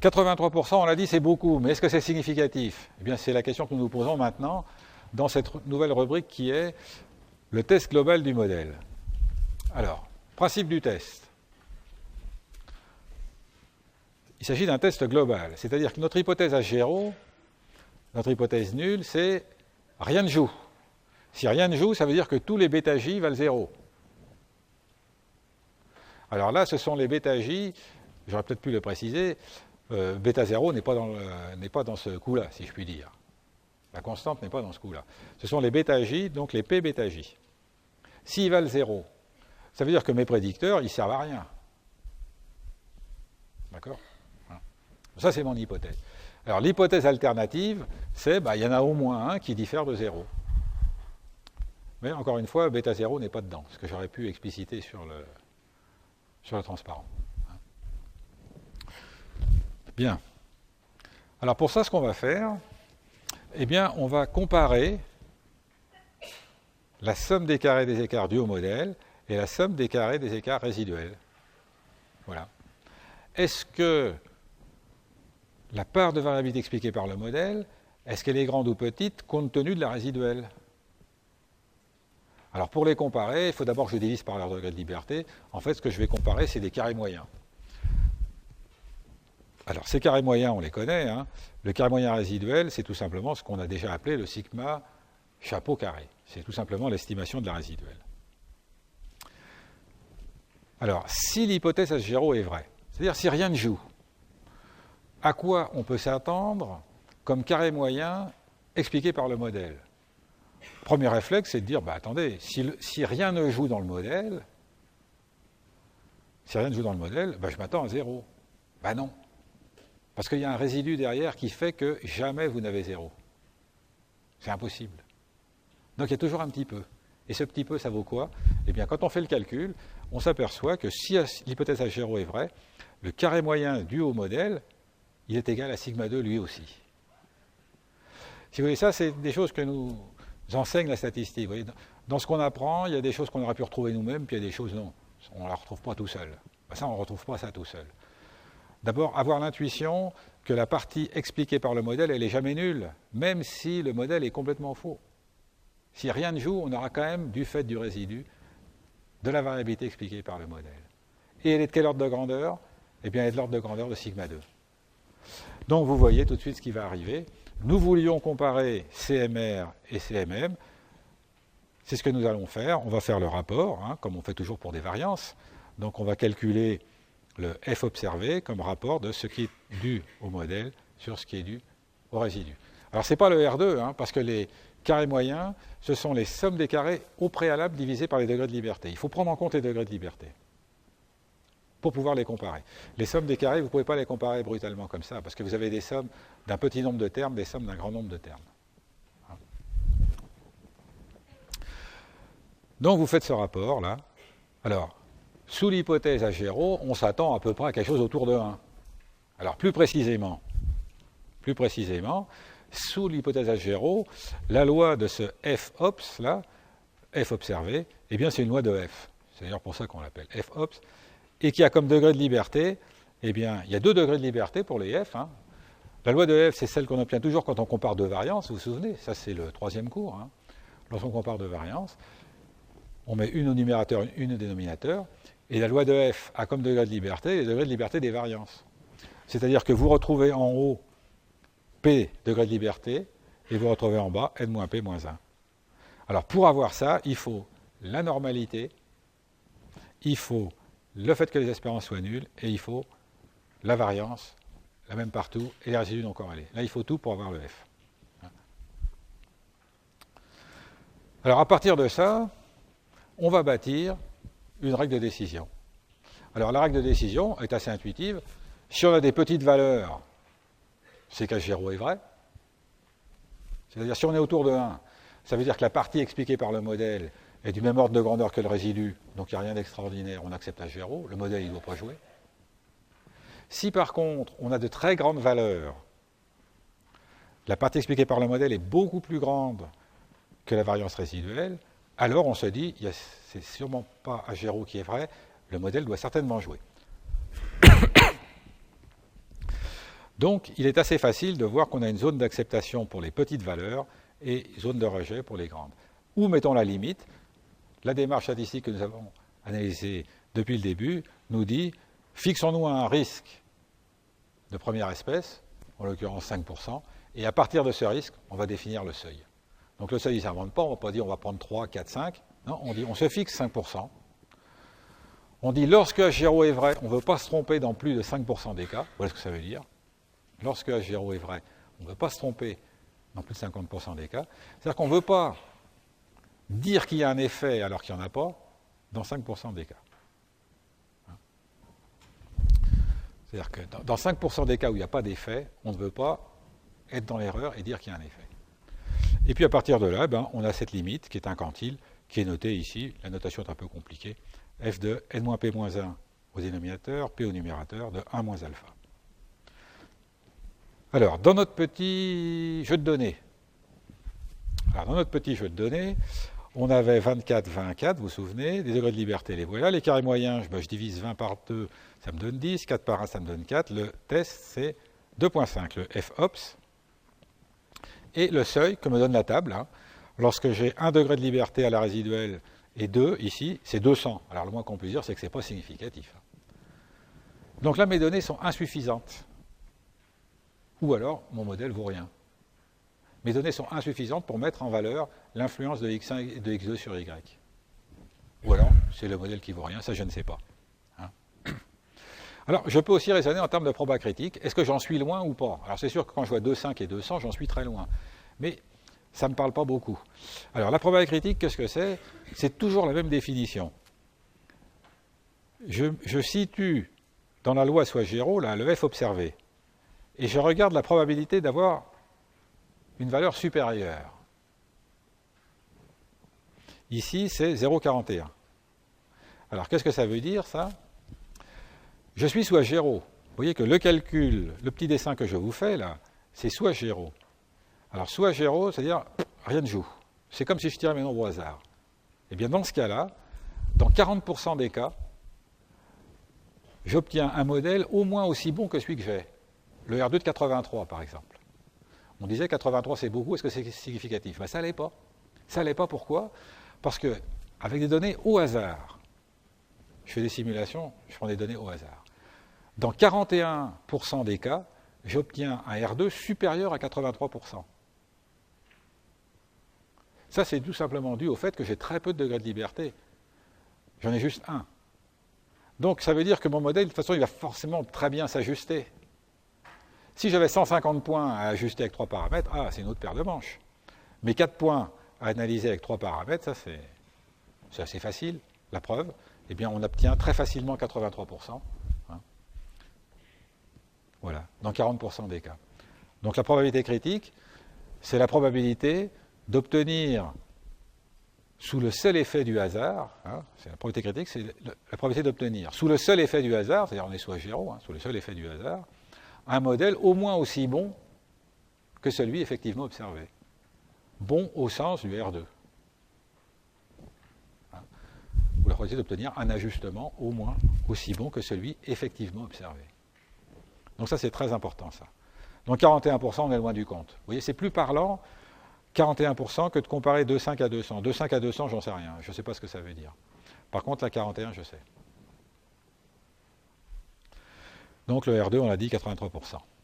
83%, on l'a dit, c'est beaucoup, mais est-ce que c'est significatif? Eh bien, c'est la question que nous nous posons maintenant dans cette nouvelle rubrique qui est le test global du modèle. Alors, principe du test. Il s'agit d'un test global, c'est-à-dire que notre hypothèse H0, notre hypothèse nulle, c'est rien ne joue. Si rien ne joue, ça veut dire que tous les βJ valent 0. Alors là, ce sont les βJ, j'aurais peut-être pu le préciser, bêta 0 n'est pas dans ce coup-là, si je puis dire. La constante n'est pas dans ce coup-là. Ce sont les βJ, donc les p βJ. S'ils valent 0, ça veut dire que mes prédicteurs, ils ne servent à rien. D'accord? Voilà. Ça, c'est mon hypothèse. Alors, l'hypothèse alternative, c'est il y en a au moins un qui diffère de 0. Mais encore une fois, bêta 0 n'est pas dedans, ce que j'aurais pu expliciter sur le transparent. Bien. Alors pour ça, ce qu'on va faire, eh bien, on va comparer la somme des carrés des écarts dus au modèle et la somme des carrés des écarts résiduels. Voilà. Est-ce que la part de variabilité expliquée par le modèle, est-ce qu'elle est grande ou petite compte tenu de la résiduelle? Alors pour les comparer, il faut d'abord que je divise par leur degré de liberté. En fait, ce que je vais comparer, c'est des carrés moyens. Alors ces carrés moyens, on les connaît. Hein. Le carré moyen résiduel, c'est tout simplement ce qu'on a déjà appelé le sigma chapeau carré. C'est tout simplement l'estimation de la résiduelle. Alors, si l'hypothèse H0 est vraie, c'est-à-dire si rien ne joue, à quoi on peut s'attendre comme carré moyen expliqué par le modèle? Premier réflexe, c'est de dire, attendez, si rien ne joue dans le modèle, je m'attends à 0. Non. Parce qu'il y a un résidu derrière qui fait que jamais vous n'avez 0. C'est impossible. Donc il y a toujours un petit peu. Et ce petit peu, ça vaut quoi? Eh bien, quand on fait le calcul, on s'aperçoit que si l'hypothèse H0 est vraie, le carré moyen dû au modèle, il est égal à sigma 2 lui aussi. Si vous voulez, ça, c'est des choses que nous enseigne la statistique. Vous voyez, dans ce qu'on apprend, il y a des choses qu'on aurait pu retrouver nous-mêmes, puis il y a des choses non. On ne la retrouve pas tout seul. Ça, on ne retrouve pas ça tout seul. D'abord, avoir l'intuition que la partie expliquée par le modèle, elle n'est jamais nulle, même si le modèle est complètement faux. Si rien ne joue, on aura quand même, du fait du résidu, de la variabilité expliquée par le modèle. Et elle est de quel ordre de grandeur? Eh bien, elle est de l'ordre de grandeur de sigma 2. Donc, vous voyez tout de suite ce qui va arriver. Nous voulions comparer CMR et CMM. C'est ce que nous allons faire. On va faire le rapport, comme on fait toujours pour des variances. Donc on va calculer le F observé comme rapport de ce qui est dû au modèle sur ce qui est dû au résidu. Alors ce n'est pas le R2, parce que les carrés moyens, ce sont les sommes des carrés au préalable divisées par les degrés de liberté. Il faut prendre en compte les degrés de liberté pour pouvoir les comparer. Les sommes des carrés, vous ne pouvez pas les comparer brutalement comme ça, parce que vous avez des sommes d'un petit nombre de termes, des sommes d'un grand nombre de termes. Donc vous faites ce rapport, là. Alors, sous l'hypothèse H0, on s'attend à peu près à quelque chose autour de 1. Alors, plus précisément, sous l'hypothèse H0, la loi de ce F-ops, là, F observé, eh bien c'est une loi de F. C'est d'ailleurs pour ça qu'on l'appelle F-ops. Et qui a comme degré de liberté, eh bien, il y a 2 degrés de liberté pour les F. La loi de F, c'est celle qu'on obtient toujours quand on compare 2 variances, vous vous souvenez, ça c'est le 3e cours. Lorsqu'on compare 2 variances, on met une au numérateur, une au dénominateur, et la loi de F a comme degré de liberté les degrés de liberté des variances. C'est-à-dire que vous retrouvez en haut P, degré de liberté, et vous retrouvez en bas N-P-1. Alors pour avoir ça, il faut la normalité, il faut le fait que les espérances soient nulles, et il faut la variance, la même partout, et les résidus non corrélés. Là, il faut tout pour avoir le F. Alors, à partir de ça, on va bâtir une règle de décision. Alors, la règle de décision est assez intuitive. Si on a des petites valeurs, c'est qu'H0 est vrai. C'est-à-dire, si on est autour de 1, ça veut dire que la partie expliquée par le modèle est du même ordre de grandeur que le résidu, donc il n'y a rien d'extraordinaire, on accepte H0, le modèle il ne doit pas jouer. Si par contre on a de très grandes valeurs, la partie expliquée par le modèle est beaucoup plus grande que la variance résiduelle, alors on se dit, c'est sûrement pas H0 qui est vrai, le modèle doit certainement jouer. Donc, il est assez facile de voir qu'on a une zone d'acceptation pour les petites valeurs et zone de rejet pour les grandes. Où mettons la limite? La démarche statistique que nous avons analysée depuis le début nous dit, fixons-nous un risque de première espèce, en l'occurrence 5%, et à partir de ce risque, on va définir le seuil. Donc le seuil, il ne s'invente pas, on ne va pas dire on va prendre 3, 4, 5. Non, on dit on se fixe 5%. On dit lorsque H0 est vrai, on ne veut pas se tromper dans plus de 5% des cas. Voilà ce que ça veut dire. Lorsque H0 est vrai, on ne veut pas se tromper dans plus de 50% des cas. C'est-à-dire qu'on ne veut pas dire qu'il y a un effet alors qu'il n'y en a pas dans 5% des cas. C'est-à-dire que dans 5% des cas où il n'y a pas d'effet, on ne veut pas être dans l'erreur et dire qu'il y a un effet. Et puis à partir de là, on a cette limite qui est un quantile, qui est notée ici. La notation est un peu compliquée. F de n-p-1 au dénominateur, p au numérateur, de 1 moins alpha. Alors, dans notre petit jeu de données, on avait 24, 24, vous vous souvenez, des degrés de liberté, les voilà. Les carrés moyens, je divise 20 par 2, ça me donne 10, 4 par 1, ça me donne 4. Le test, c'est 2.5, le FOPS. Et le seuil que me donne la table, lorsque j'ai 1 degré de liberté à la résiduelle et 2, ici, c'est 200. Alors le moins qu'on puisse dire, c'est que ce n'est pas significatif. Donc là, mes données sont insuffisantes. Ou alors, mon modèle vaut rien. Mes données sont insuffisantes pour mettre en valeur l'influence de x1 et de x2 sur y. Ou alors, c'est le modèle qui vaut rien, ça je ne sais pas. Alors, je peux aussi raisonner en termes de proba critique. Est-ce que j'en suis loin ou pas? Alors, c'est sûr que quand je vois 2,5 et 200, j'en suis très loin. Mais ça ne me parle pas beaucoup. Alors, la proba critique, qu'est-ce que c'est? C'est toujours la même définition. Je situe dans la loi Swagero le f observé. Et je regarde la probabilité d'avoir une valeur supérieure. Ici, c'est 0,41. Alors, qu'est-ce que ça veut dire, ça? Je suis sous H0. Vous voyez que le calcul, le petit dessin que je vous fais, là, c'est sous H0. Alors, sous H0, c'est-à-dire, rien ne joue. C'est comme si je tirais mes nombres au hasard. Eh bien, dans ce cas-là, dans 40% des cas, j'obtiens un modèle au moins aussi bon que celui que j'ai. Le R2 de 83, par exemple. On disait 83 c'est beaucoup, est-ce que c'est significatif? Ça ne l'est pas. Ça ne l'est pas, pourquoi? Parce que, avec des données au hasard, je fais des simulations, je prends des données au hasard. Dans 41% des cas, j'obtiens un R2 supérieur à 83%. Ça, c'est tout simplement dû au fait que j'ai très peu de degrés de liberté. J'en ai juste un. Donc, ça veut dire que mon modèle, de toute façon, il va forcément très bien s'ajuster. Si j'avais 150 points à ajuster avec 3 paramètres, c'est une autre paire de manches. Mais 4 points à analyser avec 3 paramètres, ça c'est assez facile. La preuve, eh bien, on obtient très facilement 83%. Voilà, dans 40% des cas. Donc la probabilité critique, c'est la probabilité d'obtenir, sous le seul effet du hasard, c'est la probabilité critique, c'est la probabilité d'obtenir, sous le seul effet du hasard, c'est-à-dire on est sous H0, sous le seul effet du hasard, un modèle au moins aussi bon que celui effectivement observé. Bon au sens du R2. Ou la probabilité d'obtenir un ajustement au moins aussi bon que celui effectivement observé. Donc ça, c'est très important, ça. Donc 41%, on est loin du compte. Vous voyez, c'est plus parlant, 41%, que de comparer 2,5 à 200. 2,5 à 200, j'en sais rien. Je ne sais pas ce que ça veut dire. Par contre, la 41, je sais. Donc le R2, on l'a dit, 83%.